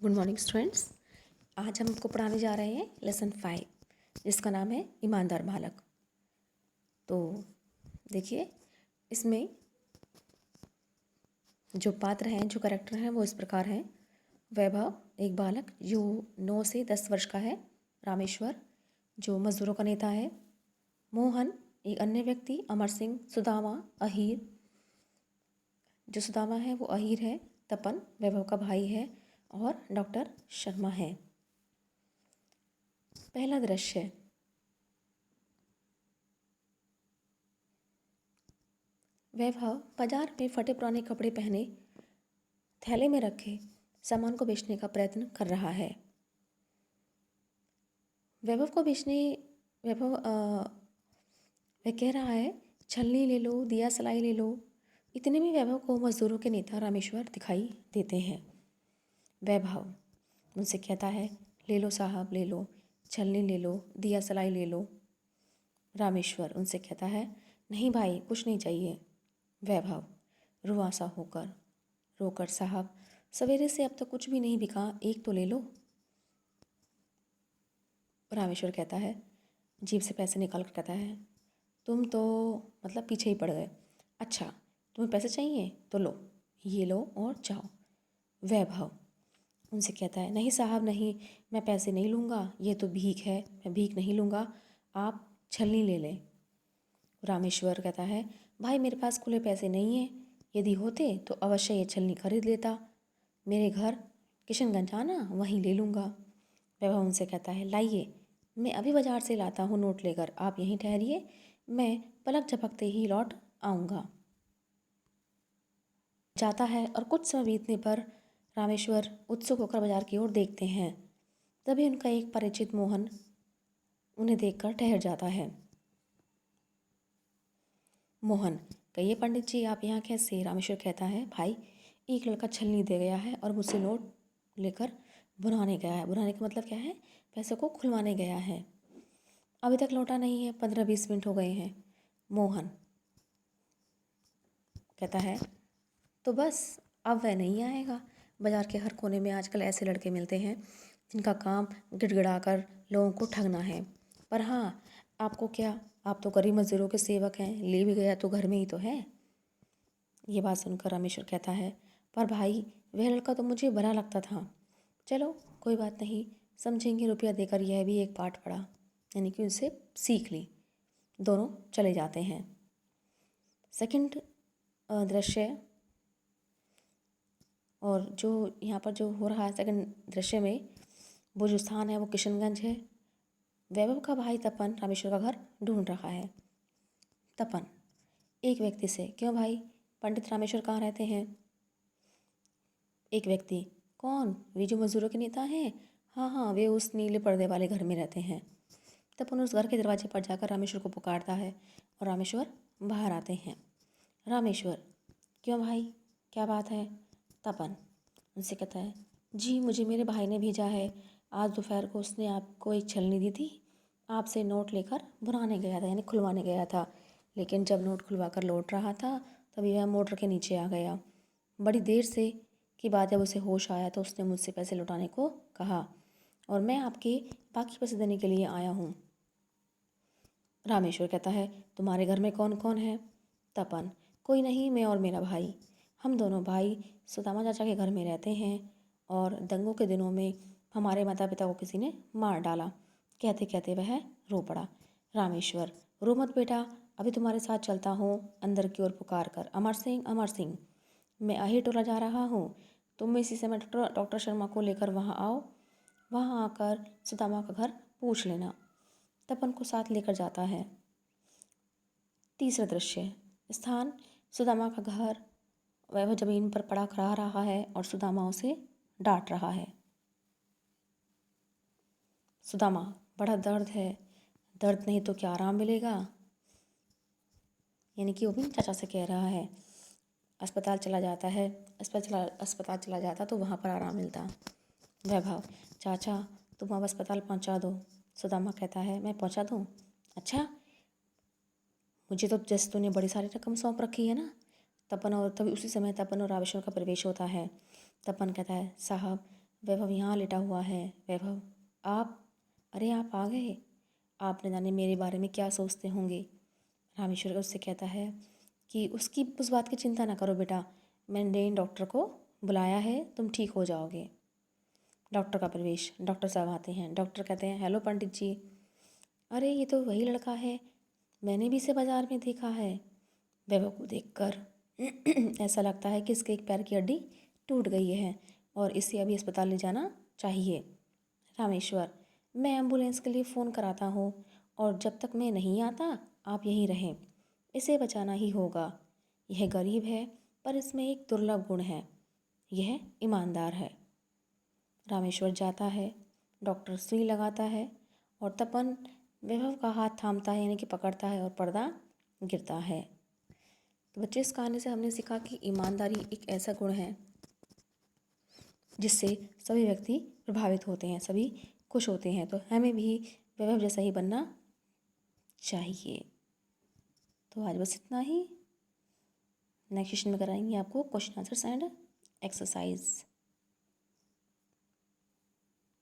Good morning students. आज हम आपको पढ़ाने जा रहे हैं लेसन 5 जिसका नाम है ईमानदार बालक। तो देखिए, इसमें जो पात्र हैं, जो कैरेक्टर हैं वो इस प्रकार हैं। वैभव एक बालक जो 9 से 10 वर्ष का है। रामेश्वर जो मजदूरों का नेता है। मोहन एक अन्य व्यक्ति। अमर सिंह, सुदामा, अहीर जो सुदामा है वो अहीर है। तपन वैभव का भाई है और डॉक्टर शर्मा है। पहला दृश्य, वैभव बाजार में फटे पुराने कपड़े पहने थैले में रखे सामान को बेचने का प्रयत्न कर रहा है। वैभव वह कह रहा है, छलनी ले लो, दिया सलाई ले लो। इतने में वैभव को मजदूरों के नेता रामेश्वर दिखाई देते हैं। वैभव उनसे कहता है, ले लो साहब, ले लो, छलनी ले लो, दिया सलाई ले लो। रामेश्वर उनसे कहता है, नहीं भाई, कुछ नहीं चाहिए। वैभव रुआसा होकर रोकर, साहब सवेरे से अब तक कुछ भी नहीं बिका, एक तो ले लो। रामेश्वर कहता है, जेब से पैसे निकाल कर कहता है, तुम तो मतलब पीछे ही पड़ गए। अच्छा, तुम्हें पैसे चाहिए तो लो, ये लो और जाओ। वैभव उनसे कहता है, नहीं साहब नहीं, मैं पैसे नहीं लूँगा, ये तो भीख है, मैं भीख नहीं लूँगा, आप छलनी ले लें। रामेश्वर कहता है, भाई मेरे पास खुले पैसे नहीं हैं, यदि होते तो अवश्य ये छलनी खरीद लेता। मेरे घर किशनगंज आना, वहीं ले लूँगा। वैभव उनसे कहता है, लाइए, मैं अभी बाजार से लाता हूँ नोट लेकर, आप यहीं ठहरिए, मैं पलक झपकते ही लौट आऊँगा। जाता है और कुछ समय बीतने पर रामेश्वर उत्सुक होकर बाजार की ओर देखते हैं। तभी उनका एक परिचित मोहन उन्हें देखकर ठहर जाता है। मोहन, कहिए पंडित जी, आप यहाँ कैसे? रामेश्वर कहता है, भाई एक लड़का छलनी दे गया है और मुझसे नोट लेकर भुनाने गया है। भुनाने का मतलब क्या है? पैसे को खुलवाने गया है, अभी तक लौटा नहीं है, 15-20 मिनट हो गए हैं। मोहन कहता है, तो बस अब वह नहीं आएगा। बाजार के हर कोने में आजकल ऐसे लड़के मिलते हैं जिनका काम गिड़गिड़ा कर लोगों को ठगना है। पर हाँ, आपको क्या, आप तो गरीब मजदूरों के सेवक हैं, ले भी गया तो घर में ही तो है। ये बात सुनकर रामेश्वर कहता है, पर भाई वह लड़का तो मुझे बुरा लगता था। चलो कोई बात नहीं, समझेंगे, रुपया देकर यह भी एक पाठ पढ़ा, यानी कि उनसे सीख ली। दोनों चले जाते हैं। सेकंड दृश्य, और जो यहाँ पर जो हो रहा है सेकंड दृश्य में, वो जो स्थान है वो किशनगंज है। वैभव का भाई तपन रामेश्वर का घर ढूंढ रहा है। तपन एक व्यक्ति से, क्यों भाई, पंडित रामेश्वर कहाँ रहते हैं? एक व्यक्ति, कौन, वे जो मजदूरों के नेता हैं? हाँ हाँ, वे उस नीले पर्दे वाले घर में रहते हैं। तपन उस घर के दरवाजे पर जाकर रामेश्वर को पुकारता है और रामेश्वर बाहर आते हैं। रामेश्वर, क्यों भाई, क्या बात है? तपन उनसे कहता है, जी मुझे मेरे भाई ने भेजा है, आज दोपहर को उसने आपको एक छलनी दी थी, आपसे नोट लेकर भुनाने गया था, यानी खुलवाने गया था, लेकिन जब नोट खुलवा कर लौट रहा था तभी वह मोटर के नीचे आ गया। बड़ी देर से की बाद जब उसे होश आया तो उसने मुझसे पैसे लौटाने को कहा और मैं आपके बाकी पैसे देने के लिए आया हूँ। रामेश्वर कहता है, तुम्हारे घर में कौन कौन है? तपन, कोई नहीं, मैं और मेरा भाई, हम दोनों भाई सुदामा चाचा के घर में रहते हैं और दंगों के दिनों में हमारे माता पिता को किसी ने मार डाला। कहते कहते वह रो पड़ा। रामेश्वर, रो मत बेटा, अभी तुम्हारे साथ चलता हूँ अंदर की ओर पुकार कर, अमर सिंह, अमर सिंह, मैं अही टोला जा रहा हूँ, तुम इसी समय डॉक्टर शर्मा को लेकर वहाँ आओ, वहाँ आकर सुदामा का घर पूछ लेना। तपन को साथ लेकर जाता है। तीसरा दृश्य, स्थान सुदामा का घर। वह जमीन पर पड़ा खड़ा रहा है और सुदामा उसे डांट रहा है। सुदामा, बड़ा दर्द है, दर्द नहीं तो क्या आराम मिलेगा, यानी कि वो भी चाचा से कह रहा है। अस्पताल चला जाता है, अस्पताल चला जाता तो वहाँ पर आराम मिलता। वैभव, चाचा तुम अब अस्पताल पहुँचा दो। सुदामा कहता है, मैं पहुँचा दूँ? अच्छा, मुझे तो जैसे तूने बड़ी सारी रकम सौंप रखी है ना। तपन और तभी उसी समय तपन और रामेश्वर का प्रवेश होता है। तपन कहता है, साहब वैभव यहाँ लेटा हुआ है। वैभव, आप, अरे आप आ गए। आप न जाने मेरे बारे में क्या सोचते होंगे। रामेश्वर उससे कहता है कि उस बात की चिंता ना करो बेटा, मैंने डॉक्टर को बुलाया है, तुम ठीक हो जाओगे। डॉक्टर का प्रवेश, डॉक्टर साहब आते हैं। डॉक्टर कहते हैं, हेलो पंडित जी। अरे ये तो वही लड़का है, मैंने भी इसे बाज़ार में देखा है। वैभव को देखकर ऐसा लगता है कि इसके एक पैर की हड्डी टूट गई है और इसे अभी अस्पताल ले जाना चाहिए। रामेश्वर, मैं एम्बुलेंस के लिए फ़ोन कराता हूँ और जब तक मैं नहीं आता आप यहीं रहें, इसे बचाना ही होगा। यह गरीब है पर इसमें एक दुर्लभ गुण है, यह ईमानदार है। रामेश्वर जाता है, डॉक्टर सुई लगाता है और तपन वैभव का हाथ थामता है, यानी कि पकड़ता है और पर्दा गिरता है। तो बच्चे, इस कहानी से हमने सीखा कि ईमानदारी एक ऐसा गुण है जिससे सभी व्यक्ति प्रभावित होते हैं, सभी खुश होते हैं। तो हमें भी वैभव जैसा ही बनना चाहिए। तो आज बस इतना ही। नेक्स्ट सेशन में कराएंगे आपको क्वेश्चन आंसर्स एंड एक्सरसाइज।